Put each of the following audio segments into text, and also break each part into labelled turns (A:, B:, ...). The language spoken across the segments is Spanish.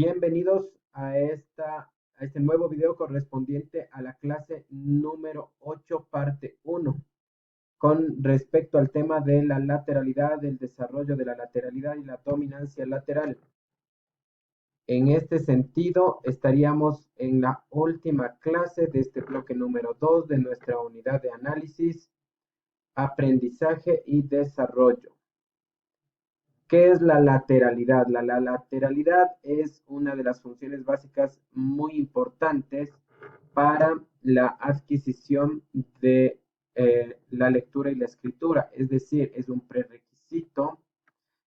A: Bienvenidos a este nuevo video correspondiente a la clase número 8, parte 1, con respecto al tema de la lateralidad, el desarrollo de la lateralidad y la dominancia lateral. En este sentido, estaríamos en la última clase de este bloque número 2 de nuestra unidad de análisis, aprendizaje y desarrollo. ¿Qué es la lateralidad? La lateralidad es una de las funciones básicas muy importantes para la adquisición de la lectura y la escritura. Es decir, es un prerequisito,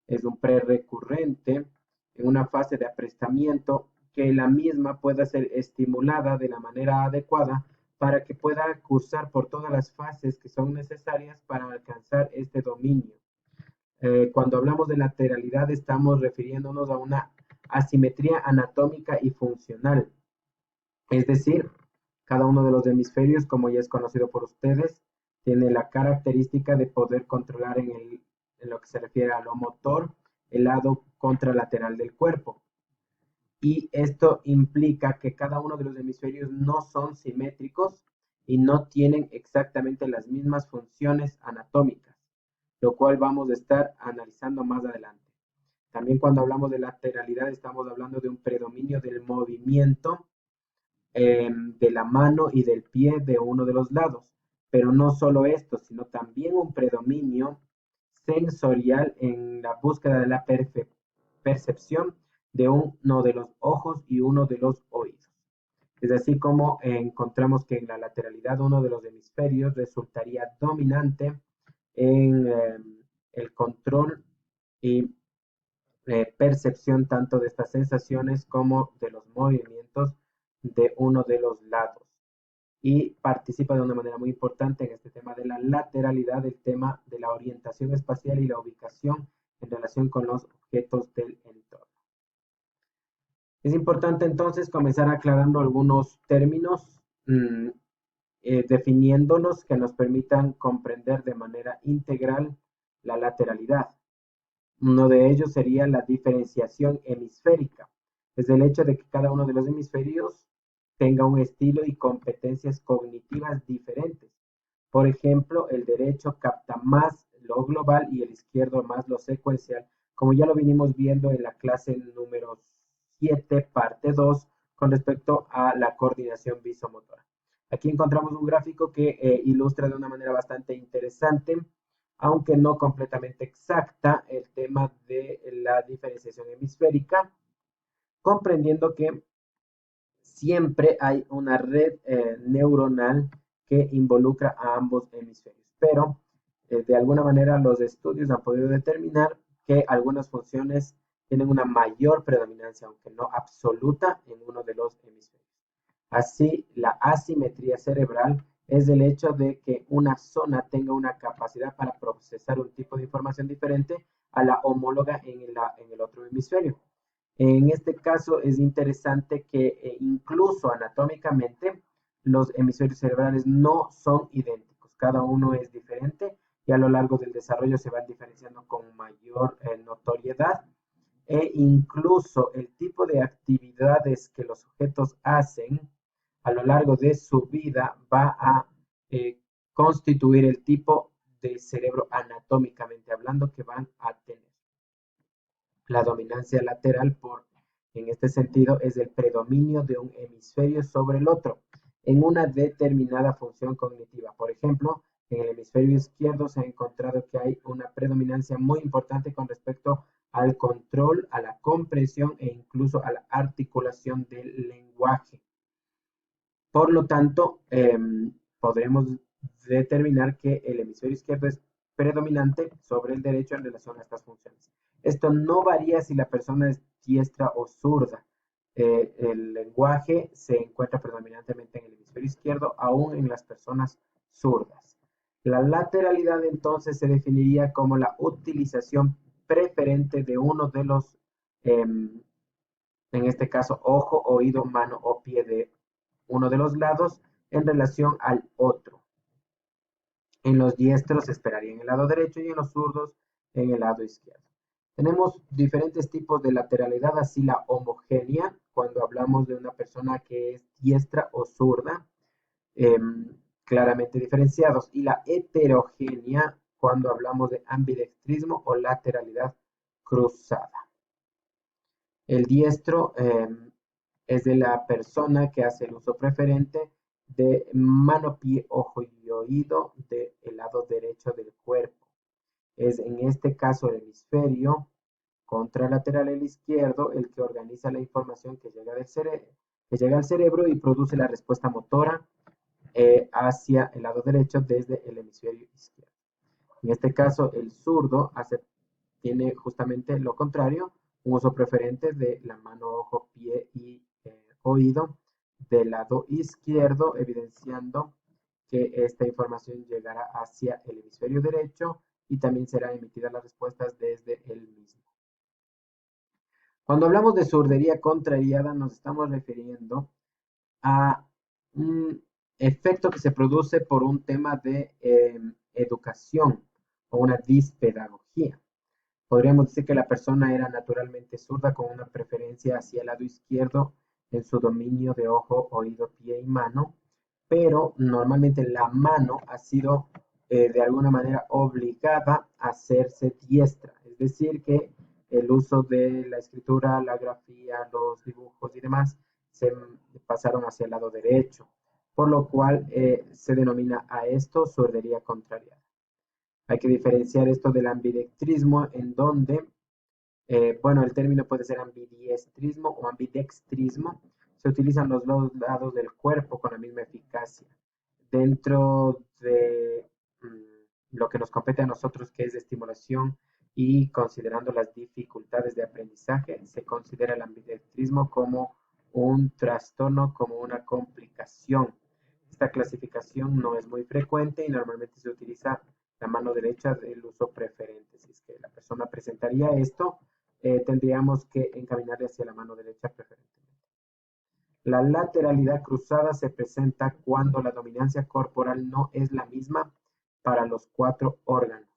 A: es un prerecurrente en una fase de aprestamiento que la misma pueda ser estimulada de la manera adecuada para que pueda cursar por todas las fases que son necesarias para alcanzar este dominio. Cuando hablamos de lateralidad estamos refiriéndonos a una asimetría anatómica y funcional. Es decir, cada uno de los hemisferios, como ya es conocido por ustedes, tiene la característica de poder controlar en lo que se refiere a lo motor, el lado contralateral del cuerpo. Y esto implica que cada uno de los hemisferios no son simétricos y no tienen exactamente las mismas funciones anatómicas, lo cual vamos a estar analizando más adelante. También cuando hablamos de lateralidad estamos hablando de un predominio del movimiento de la mano y del pie de uno de los lados. Pero no solo esto, sino también un predominio sensorial en la búsqueda de la percepción de uno de los ojos y uno de los oídos. Es así como encontramos que en la lateralidad uno de los hemisferios resultaría dominante en el control y percepción tanto de estas sensaciones como de los movimientos de uno de los lados. Y participa de una manera muy importante en este tema de la lateralidad, el tema de la orientación espacial y la ubicación en relación con los objetos del entorno. Es importante entonces comenzar aclarando algunos términos, definiéndolos que nos permitan comprender de manera integral la lateralidad. Uno de ellos sería la diferenciación hemisférica. Es el hecho de que cada uno de los hemisferios tenga un estilo y competencias cognitivas diferentes. Por ejemplo, el derecho capta más lo global y el izquierdo más lo secuencial, como ya lo vinimos viendo en la clase número 7, parte 2, con respecto a la coordinación visomotora. Aquí encontramos un gráfico que ilustra de una manera bastante interesante, aunque no completamente exacta, el tema de la diferenciación hemisférica, comprendiendo que siempre hay una red neuronal que involucra a ambos hemisferios. Pero de alguna manera los estudios han podido determinar que algunas funciones tienen una mayor predominancia, aunque no absoluta, en uno de los hemisferios. Así, la asimetría cerebral es el hecho de que una zona tenga una capacidad para procesar un tipo de información diferente a la homóloga en el otro hemisferio. En este caso es interesante que incluso anatómicamente los hemisferios cerebrales no son idénticos, cada uno es diferente y a lo largo del desarrollo se van diferenciando con mayor notoriedad e incluso el tipo de actividades que los sujetos hacen a lo largo de su vida va a constituir el tipo de cerebro anatómicamente hablando que van a tener. La dominancia lateral, en este sentido, es el predominio de un hemisferio sobre el otro en una determinada función cognitiva. Por ejemplo, en el hemisferio izquierdo se ha encontrado que hay una predominancia muy importante con respecto al control, a la comprensión e incluso a la articulación del lenguaje. Por lo tanto, podremos determinar que el hemisferio izquierdo es predominante sobre el derecho en relación a estas funciones. Esto no varía si la persona es diestra o zurda. El lenguaje se encuentra predominantemente en el hemisferio izquierdo, aún en las personas zurdas. La lateralidad entonces se definiría como la utilización preferente de uno de los, en este caso, ojo, oído, mano o pie de uno de los lados en relación al otro. En los diestros se esperaría en el lado derecho y en los zurdos en el lado izquierdo. Tenemos diferentes tipos de lateralidad, así la homogénea, cuando hablamos de una persona que es diestra o zurda, claramente diferenciados, y la heterogénea, cuando hablamos de ambidextrismo o lateralidad cruzada. El diestro es de la persona que hace el uso preferente de mano, pie, ojo y oído del lado derecho del cuerpo. Es en este caso el hemisferio contralateral el izquierdo el que organiza la información que llega al cerebro y produce la respuesta motora hacia el lado derecho desde el hemisferio izquierdo. En este caso, el zurdo tiene justamente lo contrario, un uso preferente de la mano, ojo, pie y oído del lado izquierdo, evidenciando que esta información llegará hacia el hemisferio derecho y también serán emitidas las respuestas desde el mismo. Cuando hablamos de surdería contrariada, nos estamos refiriendo a un efecto que se produce por un tema de educación o una dispedagogía. Podríamos decir que la persona era naturalmente zurda con una preferencia hacia el lado izquierdo en su dominio de ojo, oído, pie y mano, pero normalmente la mano ha sido de alguna manera obligada a hacerse diestra, es decir, que el uso de la escritura, la grafía, los dibujos y demás se pasaron hacia el lado derecho, por lo cual se denomina a esto sordería contrariada. Hay que diferenciar esto del ambidextrismo, en donde, bueno, el término puede ser ambidiestrismo o ambidextrismo. Se utilizan los dos lados del cuerpo con la misma eficacia. Dentro de lo que nos compete a nosotros, que es de estimulación y considerando las dificultades de aprendizaje, se considera el ambidextrismo como un trastorno, como una complicación. Esta clasificación no es muy frecuente y normalmente se utiliza la mano derecha del uso preferente. Si es que la persona presentaría esto, tendríamos que encaminarle hacia la mano derecha preferentemente. La lateralidad cruzada se presenta cuando la dominancia corporal no es la misma para los 4 órganos.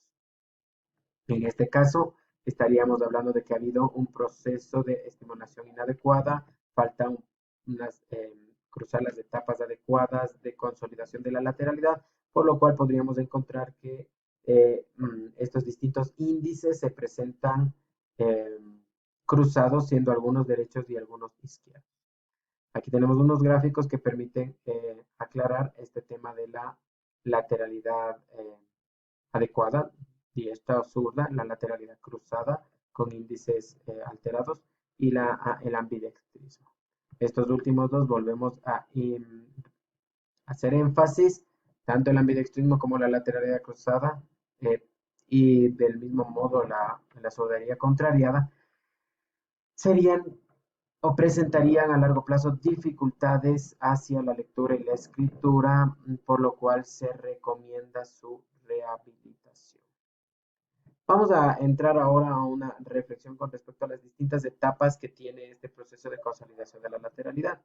A: En este caso, estaríamos hablando de que ha habido un proceso de estimulación inadecuada, falta cruzar las etapas adecuadas de consolidación de la lateralidad, por lo cual podríamos encontrar que estos distintos índices se presentan cruzados, siendo algunos derechos y algunos izquierdos. Aquí tenemos unos gráficos que permiten aclarar este tema de la lateralidad adecuada, diestra o zurda, la lateralidad cruzada con índices alterados y el ambidextrismo. Estos últimos dos volvemos a hacer énfasis, tanto el ambidextrismo como la lateralidad cruzada, y del mismo modo la sordería contrariada, serían o presentarían a largo plazo dificultades hacia la lectura y la escritura, por lo cual se recomienda su rehabilitación. Vamos a entrar ahora a una reflexión con respecto a las distintas etapas que tiene este proceso de consolidación de la lateralidad.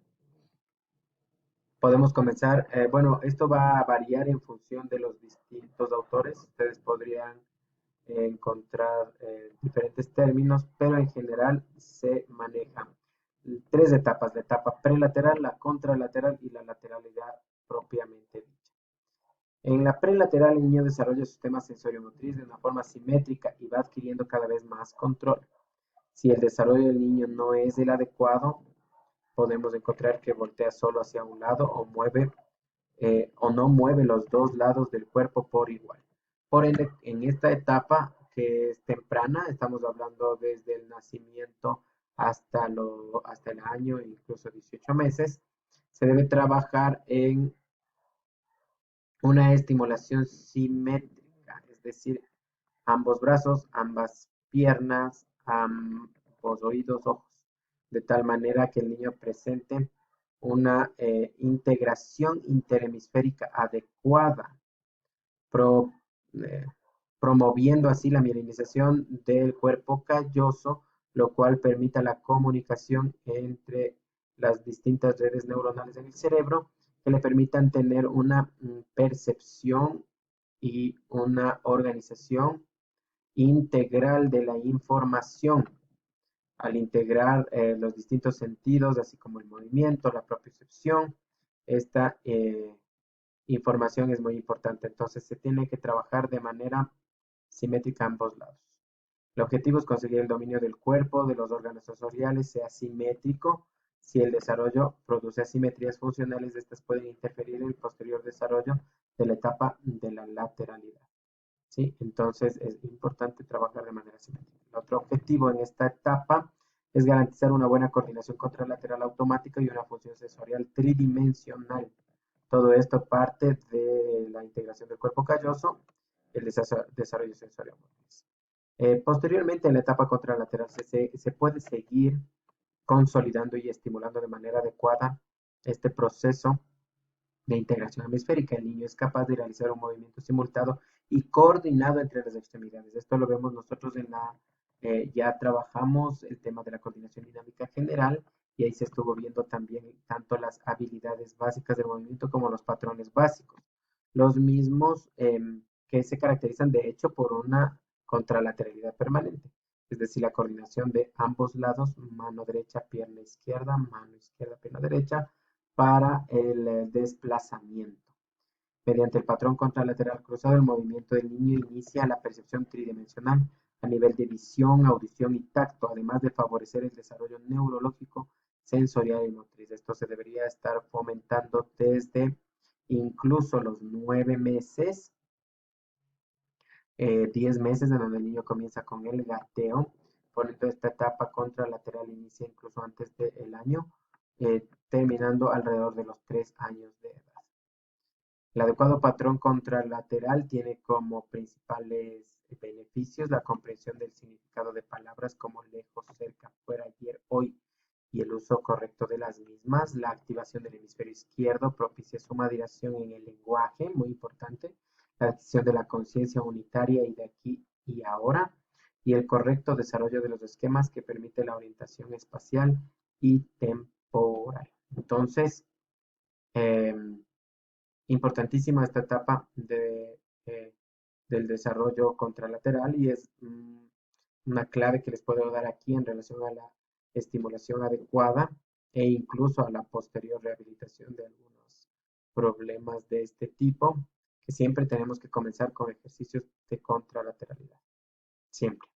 A: Podemos comenzar, bueno, esto va a variar en función de los distintos autores. Ustedes podrían encontrar diferentes términos, pero en general se manejan 3 etapas: la etapa prelateral, la contralateral y la lateralidad propiamente dicha. En la prelateral, el niño desarrolla su sistema sensorio-motriz de una forma simétrica y va adquiriendo cada vez más control. Si el desarrollo del niño no es el adecuado, podemos encontrar que voltea solo hacia un lado o o no mueve los dos lados del cuerpo por igual. Por ende, en esta etapa que es temprana, estamos hablando desde el nacimiento hasta el año, incluso 18 meses, se debe trabajar en una estimulación simétrica, es decir, ambos brazos, ambas piernas, ambos oídos, ojos, de tal manera que el niño presente una integración interhemisférica adecuada, pro, eh, promoviendo así la mielinización del cuerpo calloso, lo cual permita la comunicación entre las distintas redes neuronales en el cerebro que le permitan tener una percepción y una organización integral de la información. Al integrar los distintos sentidos, así como el movimiento, la propiocepción, esta información es muy importante. Entonces se tiene que trabajar de manera simétrica a ambos lados. El objetivo es conseguir el dominio del cuerpo, de los órganos sensoriales, sea simétrico. Si el desarrollo produce asimetrías funcionales, estas pueden interferir en el posterior desarrollo de la etapa de la lateralidad. ¿Sí? Entonces es importante trabajar de manera simétrica. El otro objetivo en esta etapa es garantizar una buena coordinación contralateral automática y una función sensorial tridimensional. Todo esto parte de la integración del cuerpo calloso, el desarrollo sensorial. Posteriormente, en la etapa contralateral se puede seguir consolidando y estimulando de manera adecuada este proceso de integración hemisférica. El niño es capaz de realizar un movimiento simultáneo y coordinado entre las extremidades. Esto lo vemos nosotros ya trabajamos el tema de la coordinación dinámica general y ahí se estuvo viendo también tanto las habilidades básicas del movimiento como los patrones básicos. Los mismos que se caracterizan de hecho por una contralateralidad permanente, es decir, la coordinación de ambos lados, mano derecha, pierna izquierda, mano izquierda, pierna derecha, para el desplazamiento. Mediante el patrón contralateral cruzado, el movimiento del niño inicia la percepción tridimensional a nivel de visión, audición y tacto, además de favorecer el desarrollo neurológico, sensorial y motriz. Esto se debería estar fomentando desde incluso los 9 meses, 10 meses, en donde el niño comienza con el gateo. Por ejemplo, esta etapa contralateral inicia incluso antes del año, terminando alrededor de los 3 años de edad. El adecuado patrón contralateral tiene como principales beneficios la comprensión del significado de palabras como lejos, cerca, fuera, ayer, hoy y el uso correcto de las mismas. La activación del hemisferio izquierdo propicia su maduración en el lenguaje, muy importante. La adquisición de la conciencia unitaria y de aquí y ahora. Y el correcto desarrollo de los esquemas que permite la orientación espacial y temporal. Entonces, importantísima esta etapa del desarrollo contralateral y es una clave que les puedo dar aquí en relación a la estimulación adecuada e incluso a la posterior rehabilitación de algunos problemas de este tipo, que siempre tenemos que comenzar con ejercicios de contralateralidad. Siempre.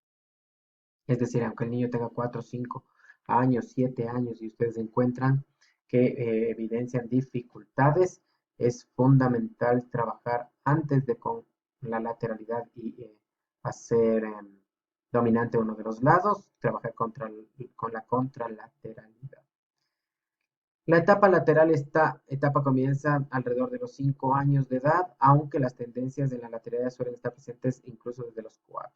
A: Es decir, aunque el niño tenga 4, 5 años, 7 años y ustedes encuentran que evidencian dificultades, es fundamental trabajar antes de con la lateralidad y hacer dominante uno de los lados, trabajar con la contralateralidad. La etapa lateral, esta etapa comienza alrededor de los 5 años de edad, aunque las tendencias de la lateralidad suelen estar presentes incluso desde los 4.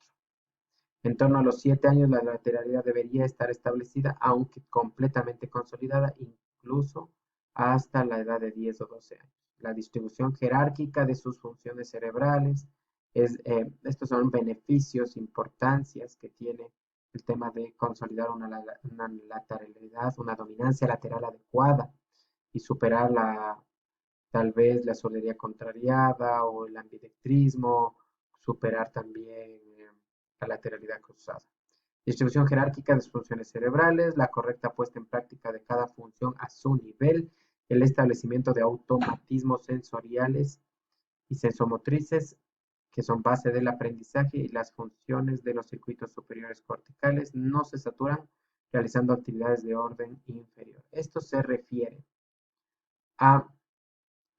A: En torno a los 7 años la lateralidad debería estar establecida, aunque completamente consolidada, incluso hasta la edad de 10 o 12 años. La distribución jerárquica de sus funciones cerebrales, estos son beneficios, importancias que tiene el tema de consolidar una lateralidad, una dominancia lateral adecuada y superar tal vez la solería contrariada o el ambidextrismo, superar también la lateralidad cruzada. Distribución jerárquica de sus funciones cerebrales, la correcta puesta en práctica de cada función a su nivel, el establecimiento de automatismos sensoriales y sensomotrices que son base del aprendizaje y las funciones de los circuitos superiores corticales no se saturan realizando actividades de orden inferior. Esto se refiere a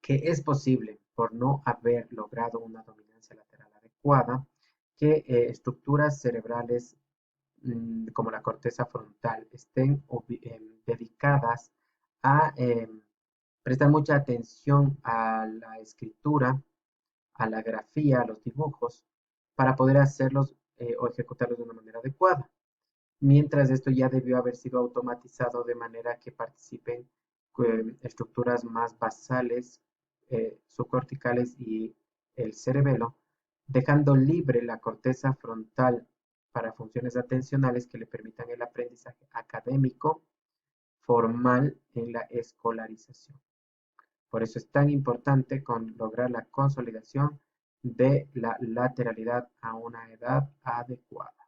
A: que es posible, por no haber logrado una dominancia lateral adecuada, que estructuras cerebrales como la corteza frontal estén dedicadas a prestar mucha atención a la escritura, a la grafía, a los dibujos, para poder hacerlos o ejecutarlos de una manera adecuada. Mientras esto ya debió haber sido automatizado de manera que participen estructuras más basales, subcorticales y el cerebelo, dejando libre la corteza frontal para funciones atencionales que le permitan el aprendizaje académico formal en la escolarización. Por eso es tan importante lograr la consolidación de la lateralidad a una edad adecuada.